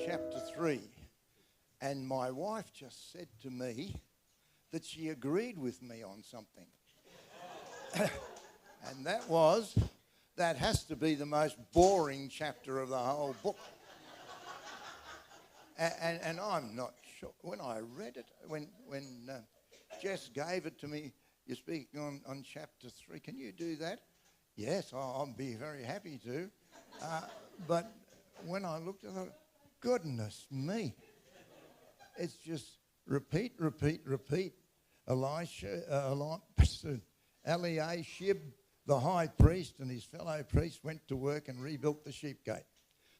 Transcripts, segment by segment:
chapter 3, and my wife just said to me that she agreed with me on something. And that has to be the most boring chapter of the whole book. And I'm not sure. When I read it, when Jess gave it to me, you're speaking on chapter 3, can you do that? Yes, I'll be very happy to. But when I looked at it, goodness me, it's just repeat. Eliashib, the high priest, and his fellow priests went to work and rebuilt the sheep gate.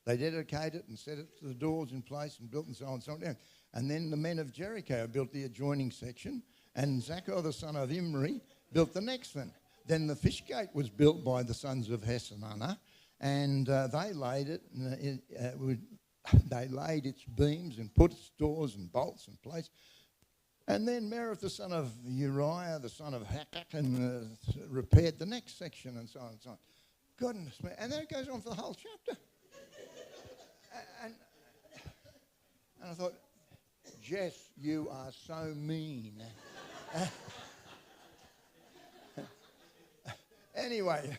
They dedicated it and set it to the doors in place and built and so on and so on. And then the men of Jericho built the adjoining section, and Zachar, the son of Imri, built the next one. Then the fish gate was built by the sons of Hassanah, and they laid its beams and put its doors and bolts in place. And then Meares, the son of Uriah, the son of Hakak, repaired the next section and so on and so on. Goodness me. And then it goes on for the whole chapter. And I thought, Jess, you are so mean. Anyway,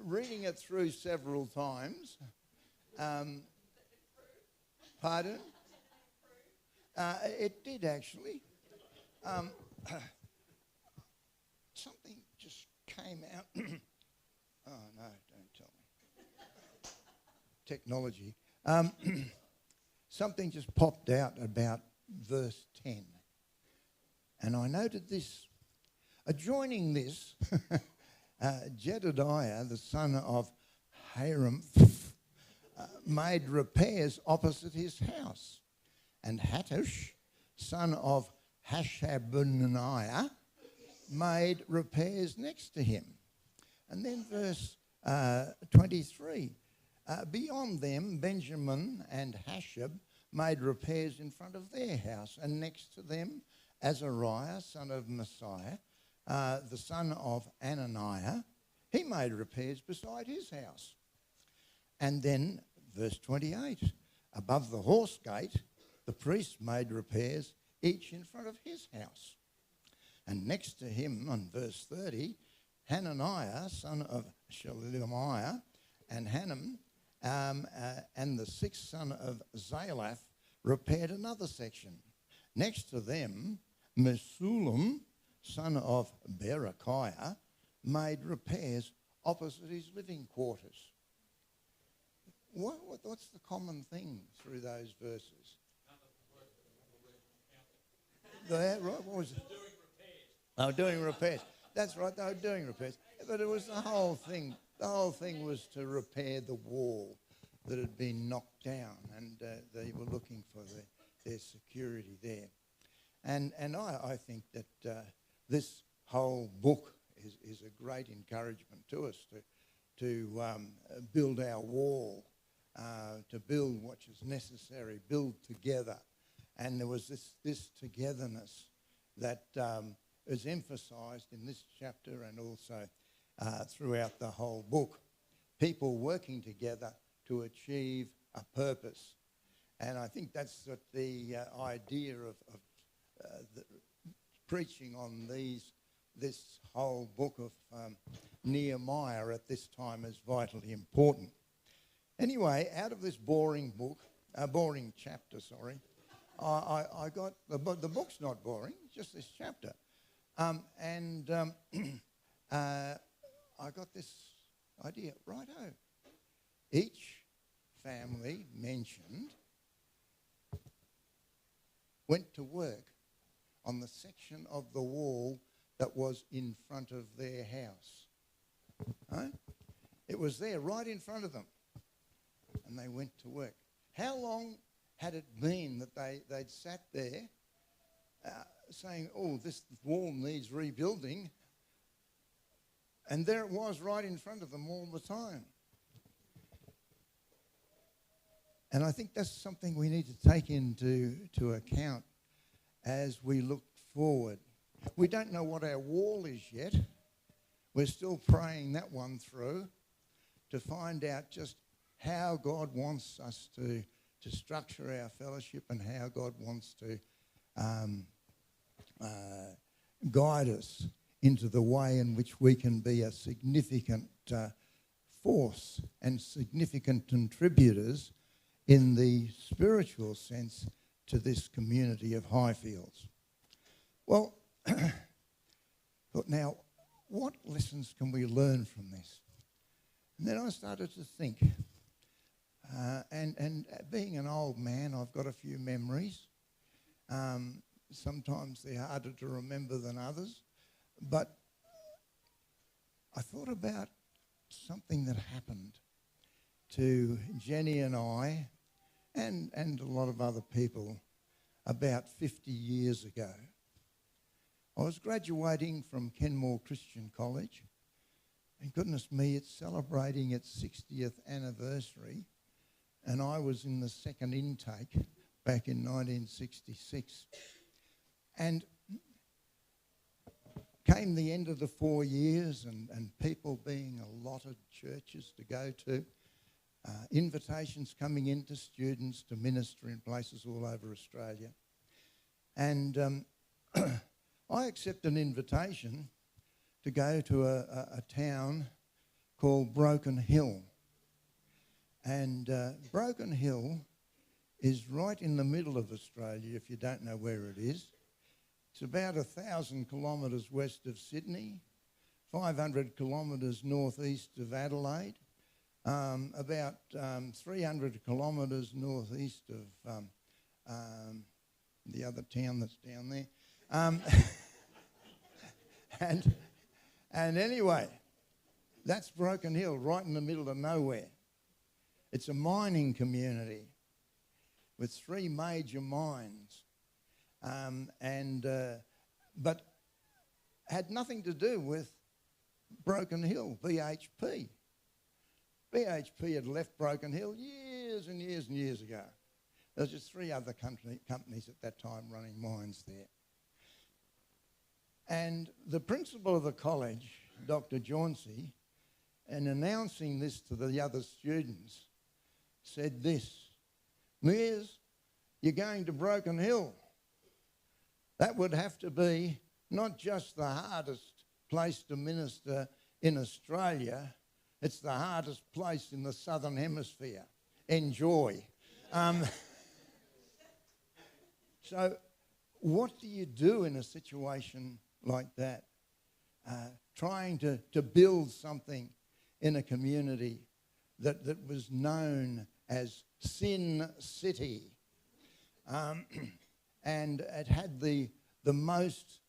reading it through several times. Pardon? It did actually. Something just came out. Oh no, don't tell me. Technology. Something just popped out about verse 10. And I noted this. Adjoining this, Jedediah, the son of Hiram, made repairs opposite his house. And Hattush, son of Hashabniah, made repairs next to him. And then verse 23, beyond them, Benjamin and Hashab made repairs in front of their house. And next to them, Azariah, son of Messiah, the son of Ananiah, he made repairs beside his house. And then verse 28, above the horse gate, the priests made repairs, each in front of his house. And next to him, on verse 30, Hananiah, son of Shelemiah, and Hanam, and the sixth son of Zalaph, repaired another section. Next to them, Mesullam, son of Berechiah, made repairs opposite his living quarters. What's the common thing through those verses? Right, what was it? They were doing repairs. That's right, they were doing repairs. But it was the whole thing. The whole thing was to repair the wall that had been knocked down, and they were looking for their security there. And I think that this whole book is a great encouragement to us to build our wall, to build what is necessary, build together. And there was this togetherness that is emphasised in this chapter and also throughout the whole book. People working together to achieve a purpose. And I think that's what the idea of the preaching on this whole book of Nehemiah at this time is vitally important. Anyway, out of this boring chapter, I got, the book's not boring, just this chapter. I got this idea, righto. Each family mentioned went to work on the section of the wall that was in front of their house. Right? It was there right in front of them. And they went to work. How long had it been that they'd sat there saying, oh, this wall needs rebuilding? And there it was right in front of them all the time. And I think that's something we need to take into account as we look forward. We don't know what our wall is yet. We're still praying that one through to find out just how God wants us to structure our fellowship and how God wants to guide us into the way in which we can be a significant force and significant contributors in the spiritual sense to this community of Highfields. Well, but now, what lessons can we learn from this? And then I started to think, and being an old man, I've got a few memories. Sometimes they're harder to remember than others. But I thought about something that happened to Jenny and I and a lot of other people about 50 years ago. I was graduating from Kenmore Christian College, and goodness me, it's celebrating its 60th anniversary, and I was in the second intake back in 1966. And came the end of the 4 years and people being allotted churches to go to, invitations coming in to students to minister in places all over Australia. And I accepted an invitation to go to a town called Broken Hill. And Broken Hill is right in the middle of Australia, if you don't know where it is. It's about 1,000 kilometres west of Sydney, 500 kilometres northeast of Adelaide, about 300 kilometres northeast of the other town that's down there. And anyway, that's Broken Hill, right in the middle of nowhere. It's a mining community with 3 major mines. But had nothing to do with Broken Hill, BHP. BHP had left Broken Hill years and years and years ago. There was just 3 other companies at that time running mines there. And the principal of the college, Dr. Jauncey, in announcing this to the other students, said this: "Meares, you're going to Broken Hill. That would have to be not just the hardest place to minister in Australia, it's the hardest place in the Southern Hemisphere. Enjoy." So what do you do in a situation like that? Trying to build something in a community that was known as Sin City. And it had the most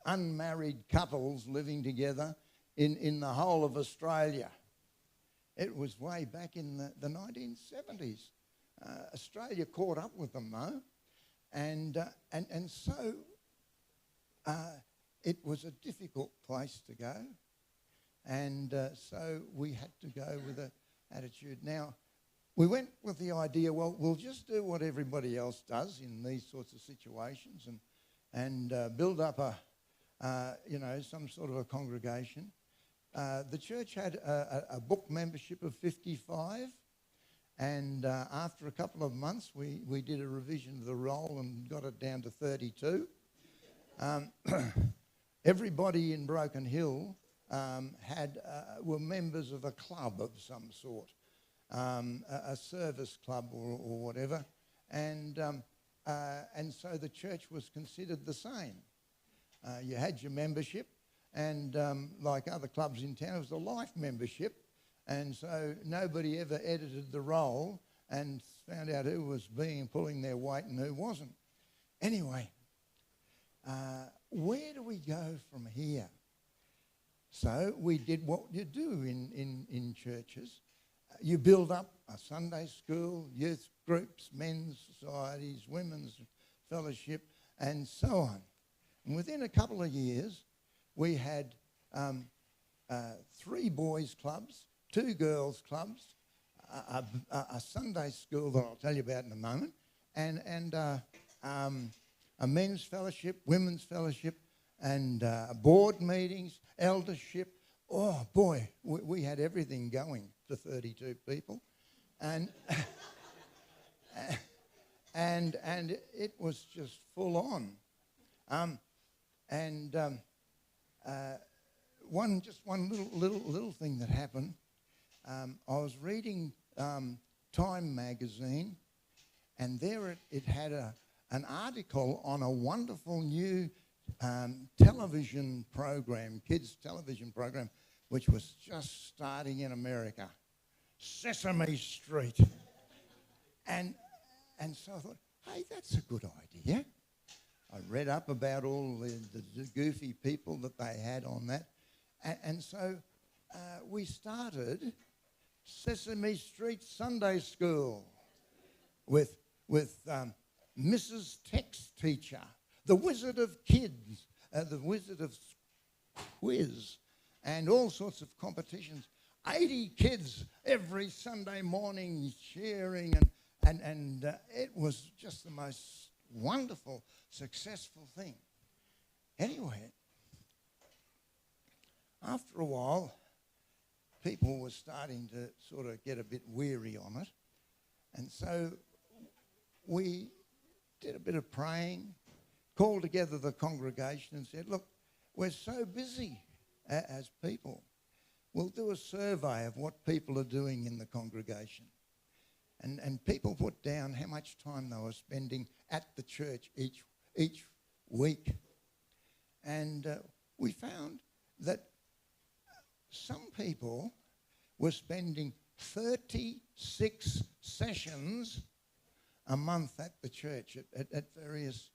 unmarried couples living together in the whole of Australia. It was way back in the 1970s. Australia caught up with them though, and so it was a difficult place to go, and so we had to go with an attitude. Now, we went with the idea, well, we'll just do what everybody else does in these sorts of situations and build up some sort of a congregation. The church had a book membership of 55, and after a couple of months, we did a revision of the roll and got it down to 32. Everybody in Broken Hill were members of a club of some sort. A service club or whatever, and so the church was considered the same. You had your membership, and like other clubs in town, it was a life membership, and so nobody ever edited the roll and found out who was pulling their weight and who wasn't. Anyway, where do we go from here? So we did what you do in churches. You build up a Sunday school, youth groups, men's societies, women's fellowship, and so on. And within a couple of years, we had 3 boys' clubs, 2 girls' clubs, a Sunday school that I'll tell you about in a moment, and a men's fellowship, women's fellowship, and board meetings, eldership, Oh, boy, we had everything going for 32 people. And and it was just full on. One little thing that happened. I was reading Time magazine, and there it had an article on a wonderful new television program, kids television program, which was just starting in America, Sesame Street. And so I thought, hey, that's a good idea. I read up about all the goofy people that they had on that. And so we started Sesame Street Sunday School with Mrs. Text Teacher, the Wizard of Kids, the Wizard of Quiz, and all sorts of competitions. 80 kids every Sunday morning cheering, and it was just the most wonderful, successful thing. Anyway, after a while, people were starting to sort of get a bit weary on it. And so we did a bit of praying, called together the congregation and said, look, we're so busy as people. We'll do a survey of what people are doing in the congregation. And people put down how much time they were spending at the church each week. And we found that some people were spending 36 sessions a month at the church at various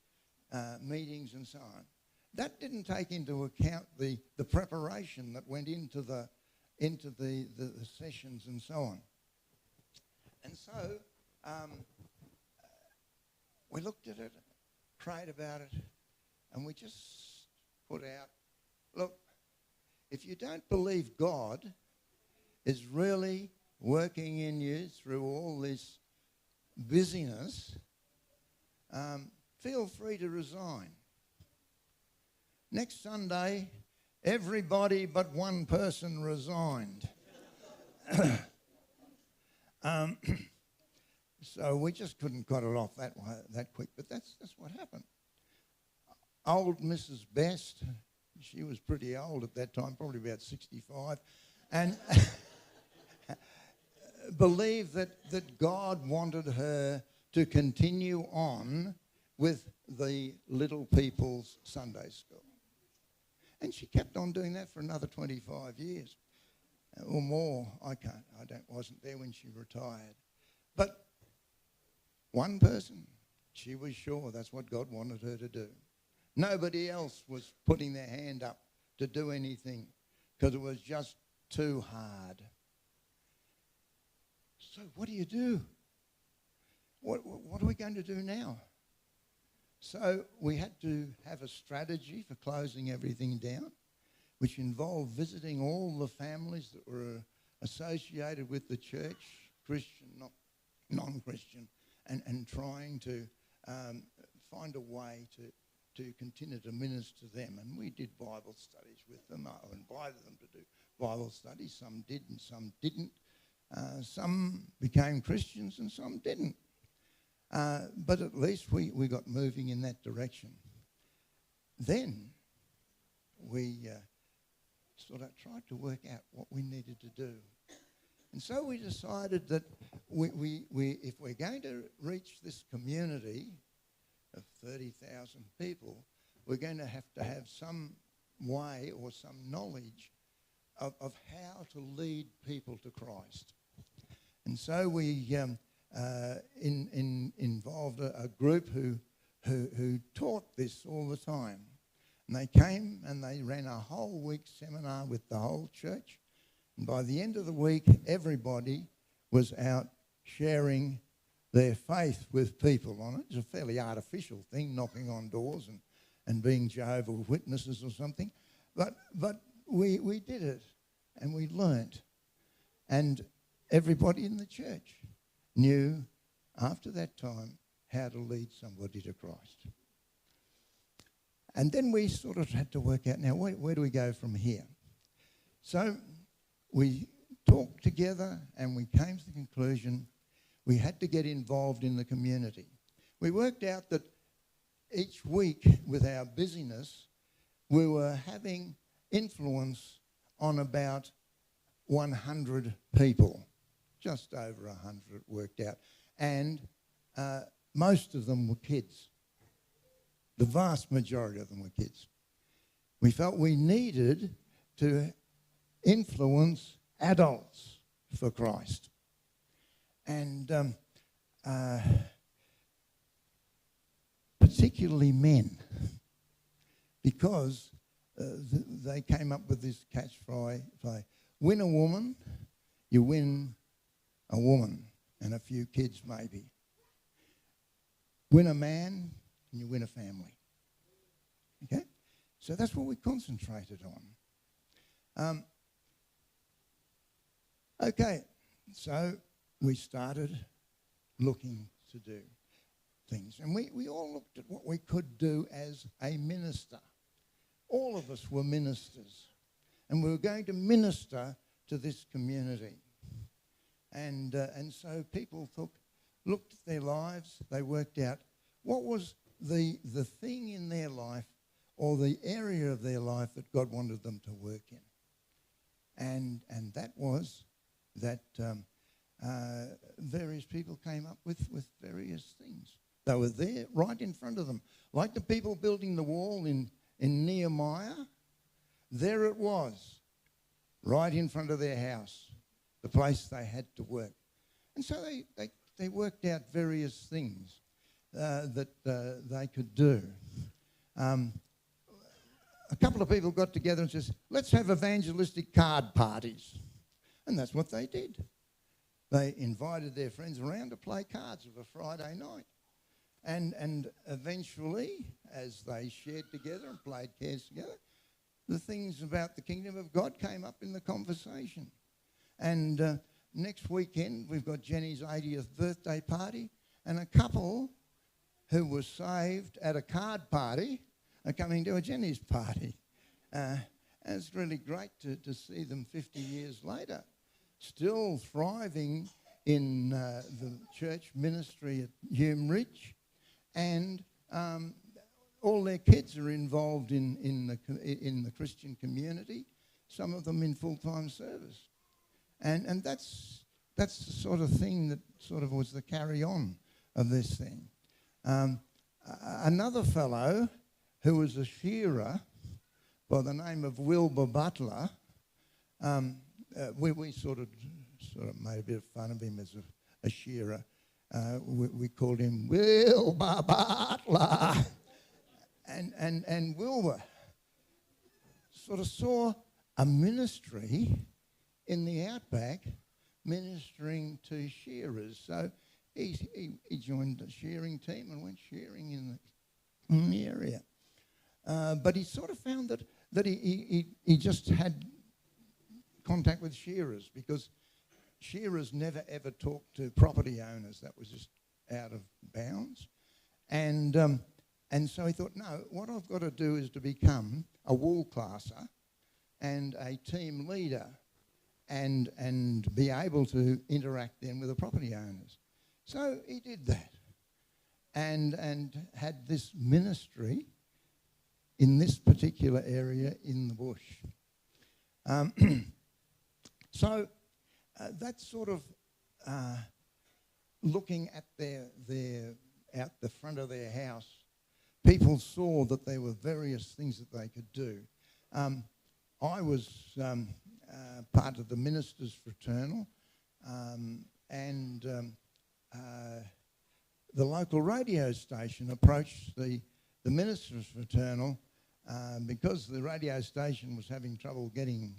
meetings and so on. That didn't take into account the preparation that went into the sessions and so on. And so we looked at it, prayed about it, and we just put out, look, if you don't believe God is really working in you through all this busyness, feel free to resign. Next Sunday, everybody but one person resigned. So we just couldn't cut it off that quick, but that's what happened. Old Mrs. Best, she was pretty old at that time, probably about 65, and believed that God wanted her to continue on with the Little People's Sunday School. And she kept on doing that for another 25 years or more. I wasn't there when she retired. But one person, she was sure that's what God wanted her to do. Nobody else was putting their hand up to do anything because it was just too hard. So what do you do? What are we going to do now? So we had to have a strategy for closing everything down, which involved visiting all the families that were associated with the church, Christian, non-Christian, and trying to find a way to continue to minister to them. And we did Bible studies with them. I invited them to do Bible studies. Some did and some didn't. Some became Christians and some didn't. But at least we got moving in that direction. Then we sort of tried to work out what we needed to do. And so we decided that we if we're going to reach this community of 30,000 people, we're going to have some way or some knowledge of how to lead people to Christ. And so we involved a group who taught this all the time. And they came and they ran a whole week seminar with the whole church. And by the end of the week, everybody was out sharing their faith with people on it. It's a fairly artificial thing, knocking on doors and being Jehovah's Witnesses or something. But we did it and we learnt. And everybody in the church knew after that time how to lead somebody to Christ. And then we sort of had to work out, now, where do we go from here? So we talked together and we came to the conclusion we had to get involved in the community. We worked out that each week with our busyness, we were having influence on about 100 people, just over 100 it worked out. And most of them were kids. The vast majority of them were kids. We felt we needed to influence adults for Christ. And particularly men, because they came up with this catchphrase, win a woman, you win a woman and a few kids maybe. Win a man and you win a family. Okay? So that's what we concentrated on. Okay, so we started looking to do things. And we all looked at what we could do as a minister. All of us were ministers. And we were going to minister to this community. And so people looked at their lives, they worked out what was the thing in their life or the area of their life that God wanted them to work in. And that was that various people came up with various things. They were there right in front of them. Like the people building the wall in Nehemiah, there it was, right in front of their house, the place they had to work. And so they worked out various things that they could do. A couple of people got together and said, let's have evangelistic card parties. And that's what they did. They invited their friends around to play cards of a Friday night. And eventually, as they shared together and played cards together, the things about the kingdom of God came up in the conversation. And next weekend, we've got Jenny's 80th birthday party, and a couple who were saved at a card party are coming to a Jenny's party. And it's really great to see them 50 years later, still thriving in the church ministry at Hume Ridge, and all their kids are involved in the Christian community, some of them in full-time service. And that's the sort of thing that sort of was the carry-on of this thing. Another fellow who was a shearer by the name of Wilbur Butler, we sort of made a bit of fun of him as a shearer. We called him Wilbur Butler. And Wilbur sort of saw a ministry in the outback ministering to shearers. So he joined the shearing team and went shearing in the area. But he sort of found that he just had contact with shearers, because shearers never ever talked to property owners. That was just out of bounds. And so he thought, no, what I've got to do is to become a wool classer and a team leader and be able to interact then with the property owners. So he did that and had this ministry in this particular area in the bush. So that's sort of looking at their out the front of their house. People saw that there were various things that they could do. I was part of the ministers' fraternal, and the local radio station approached the ministers' fraternal because the radio station was having trouble getting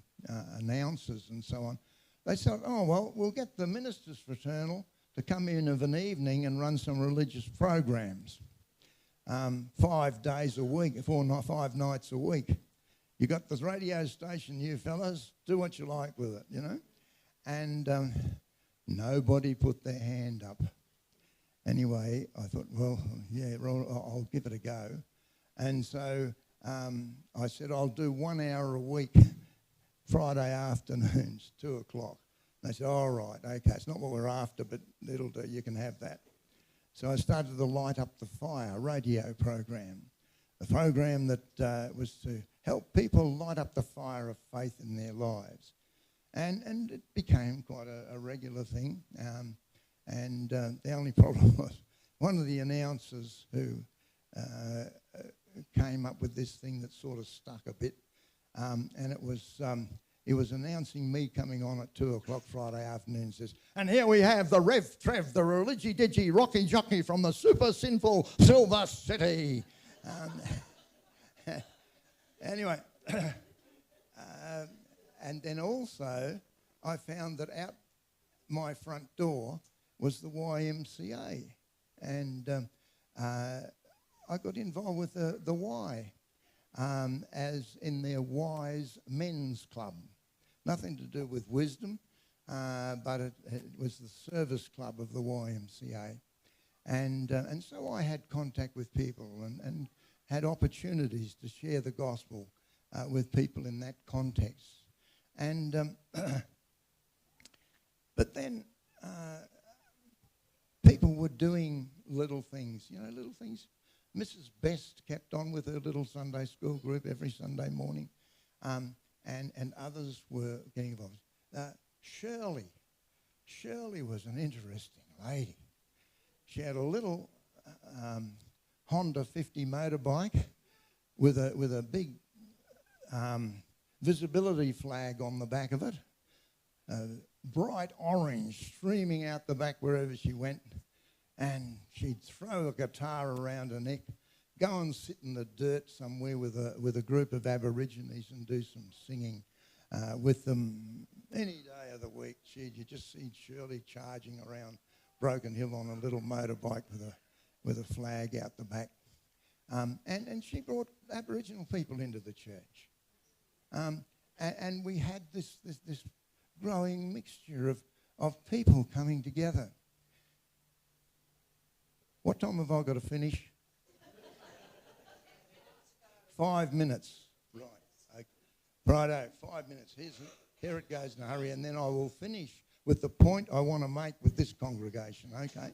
announcers and so on. They said, oh, well, we'll get the ministers' fraternal to come in of an evening and run some religious programs. 5 days a week, 5 nights a week. You got this radio station, you fellas, do what you like with it, you know. And nobody put their hand up. Anyway, I thought, well, yeah, I'll give it a go. And so I said, I'll do 1 hour a week Friday afternoons, 2 o'clock. They said, all right, okay, it's not what we're after, but it'll do, you can have that. So I started the Light Up the Fire radio program, a program that was to help people light up the fire of faith in their lives. And it became quite a regular thing. The only problem was one of the announcers who came up with this thing that sort of stuck a bit, and it was he was announcing me coming on at 2 o'clock Friday afternoon. Says, and here we have the Rev Trev, the religi-digi rocky jockey from the super sinful Silver City. Anyway, and then also I found that out my front door was the YMCA, and I got involved with the Y, as in their Wise Men's Club. Nothing to do with wisdom, but it was the service club of the YMCA. And so I had contact with people and had opportunities to share the gospel with people in that context. And but then people were doing little things, little things. Mrs. Best kept on with her little Sunday school group every Sunday morning, and others were getting involved. Shirley was an interesting lady. She had a little Honda 50 motorbike with a big visibility flag on the back of it, bright orange streaming out the back wherever she went, and she'd throw a guitar around her neck, go and sit in the dirt somewhere with a group of Aborigines and do some singing with them any day of the week. You just see Shirley charging around Broken Hill on a little motorbike with a flag out the back. And she brought Aboriginal people into the church. And we had this growing mixture of people coming together. What time have I got to finish? 5 minutes. Right. Okay. Righto, 5 minutes. Here it goes in a hurry, and then I will finish with the point I want to make with this congregation, okay?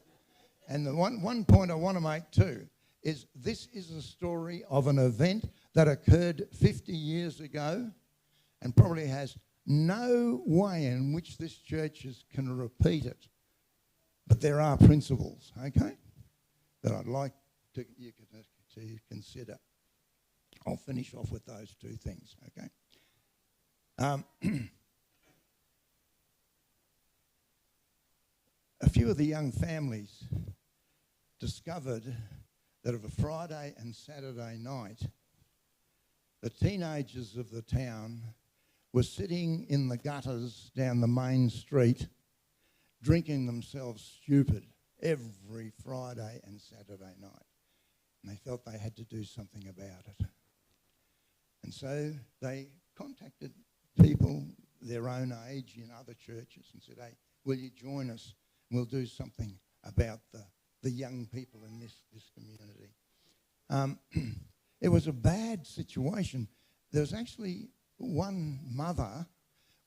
And the one point I want to make too is this is a story of an event that occurred 50 years ago and probably has no way in which this church can repeat it. But there are principles, okay, that I'd like to consider. I'll finish off with those two things, okay? A few of the young families discovered that of a Friday and Saturday night, the teenagers of the town were sitting in the gutters down the main street, drinking themselves stupid every Friday and Saturday night. And they felt they had to do something about it. And so they contacted people their own age in other churches and said, hey, will you join us? We'll do something about the young people in this community. It was a bad situation. There was actually one mother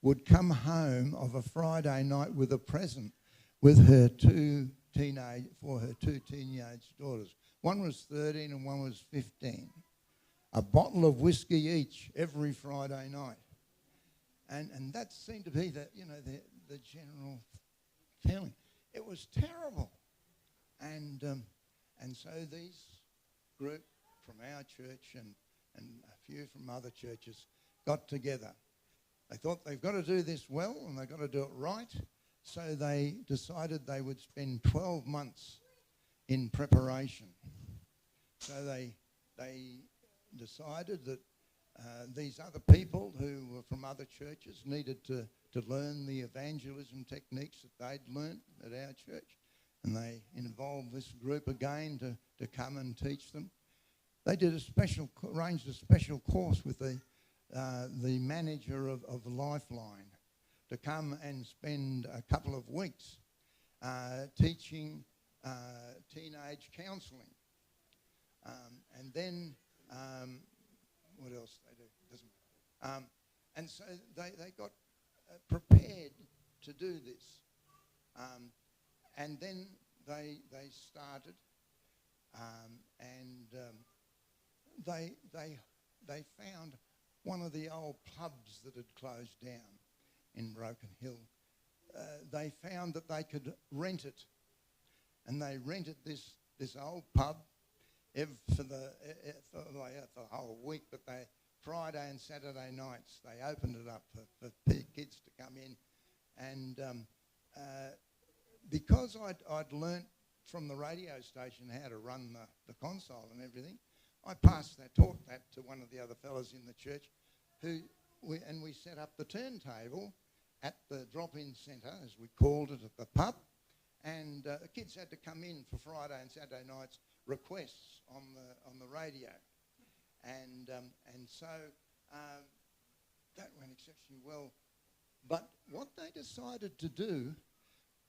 would come home of a Friday night with a present with her two teenage daughters. One was 13 and one was 15. A bottle of whiskey each every Friday night. And that seemed to be the general feeling. It was terrible. And so these group from our church and a few from other churches got together. They thought they've got to do this well and they've got to do it right. So they decided they would spend 12 months in preparation. So they decided that these other people who were from other churches needed to learn the evangelism techniques that they'd learnt at our church. And they involved this group again to come and teach them. They did arranged a special course with the manager of Lifeline to come and spend a couple of weeks teaching teenage counselling. And then, what else they do? Doesn't matter. And so they got prepared to do this. And then they started, they found one of the old pubs that had closed down in Broken Hill. They found that they could rent it, and they rented this old pub for the whole week. But Friday and Saturday nights they opened it up for kids to come in, and because I'd learnt from the radio station how to run the console and everything, I taught that to one of the other fellas in the church, and we set up the turntable at the drop-in centre, as we called it, at the pub, and the kids had to come in for Friday and Saturday nights requests on the radio, and so that went exceptionally well. But what they decided to do,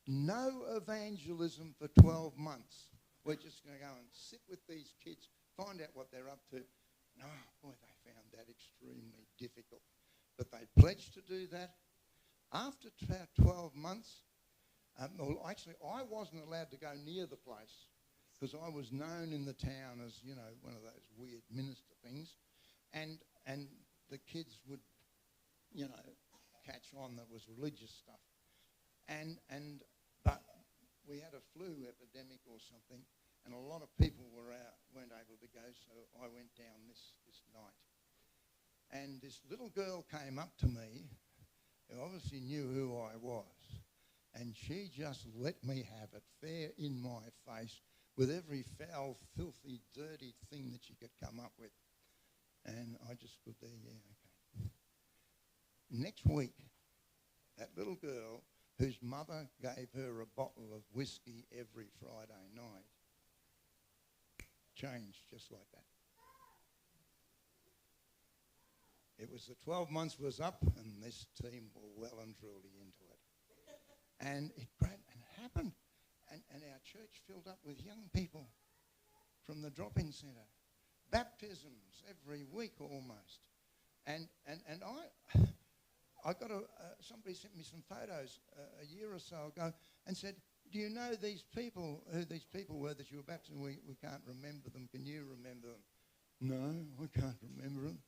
no evangelism for 12 months. We're just going to go and sit with these kids, find out what they're up to. No, boy, they found that extremely difficult. But they pledged to do that. After about 12 months, well, actually, I wasn't allowed to go near the place because I was known in the town as, you know, one of those weird minister things. And the kids would, you know, catch on that was religious stuff. But we had a flu epidemic or something, and a lot of people weren't able to go, so I went down this night. And this little girl came up to me, who obviously knew who I was, and she just let me have it fair in my face with every foul, filthy, dirty thing that she could come up with. And I just stood there, yeah, okay. Next week, that little girl, whose mother gave her a bottle of whiskey every Friday night, changed just like that. It was the 12 months was up, and this team were well and truly into it. And it happened, and our church filled up with young people from the drop-in centre. Baptisms every week almost. And I got somebody sent me some photos a year or so ago and said, do you know these people, who these people were that you were baptizing? We can't remember them. Can you remember them? No, I can't remember them.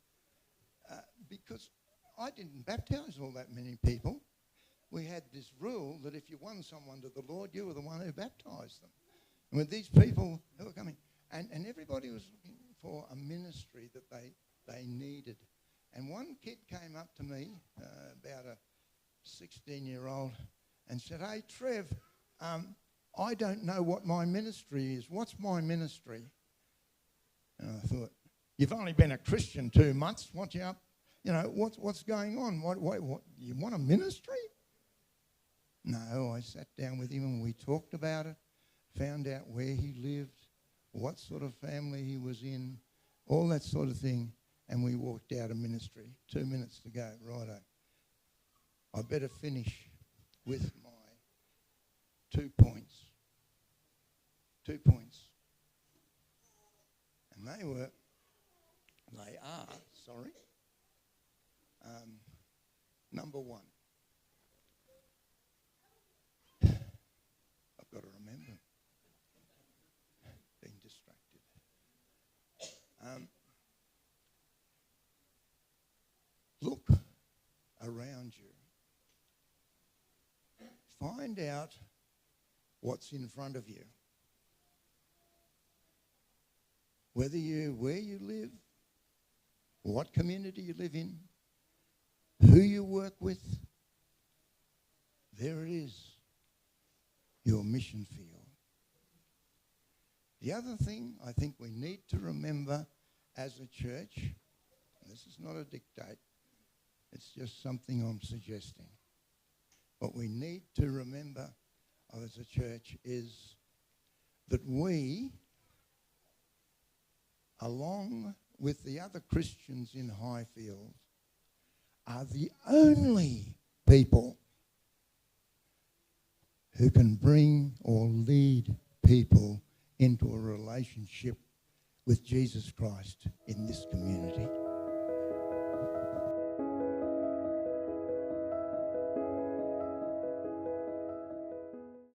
Because I didn't baptise all that many people. We had this rule that if you won someone to the Lord, you were the one who baptised them. And with these people who were coming, and everybody was looking for a ministry that they needed. And one kid came up to me, about a 16-year-old, and said, hey, Trev, I don't know what my ministry is. What's my ministry? And I thought, you've only been a Christian 2 months. What you up? You know, what's going on? What you want a ministry? No, I sat down with him and we talked about it, found out where he lived, what sort of family he was in, all that sort of thing. And we walked out of ministry. 2 minutes to go, righto. I better finish with my 2 points. 2 points. And they are, number one. I've got to remember. Being distracted. Look around you. Find out what's in front of you. Where you live, what community you live in, who you work with, there it is, your mission field. The other thing I think we need to remember as a church, and this is not a dictate, it's just something I'm suggesting. What we need to remember as a church is that we, along with the other Christians in Highfield, are the only people who can bring or lead people into a relationship with Jesus Christ in this community.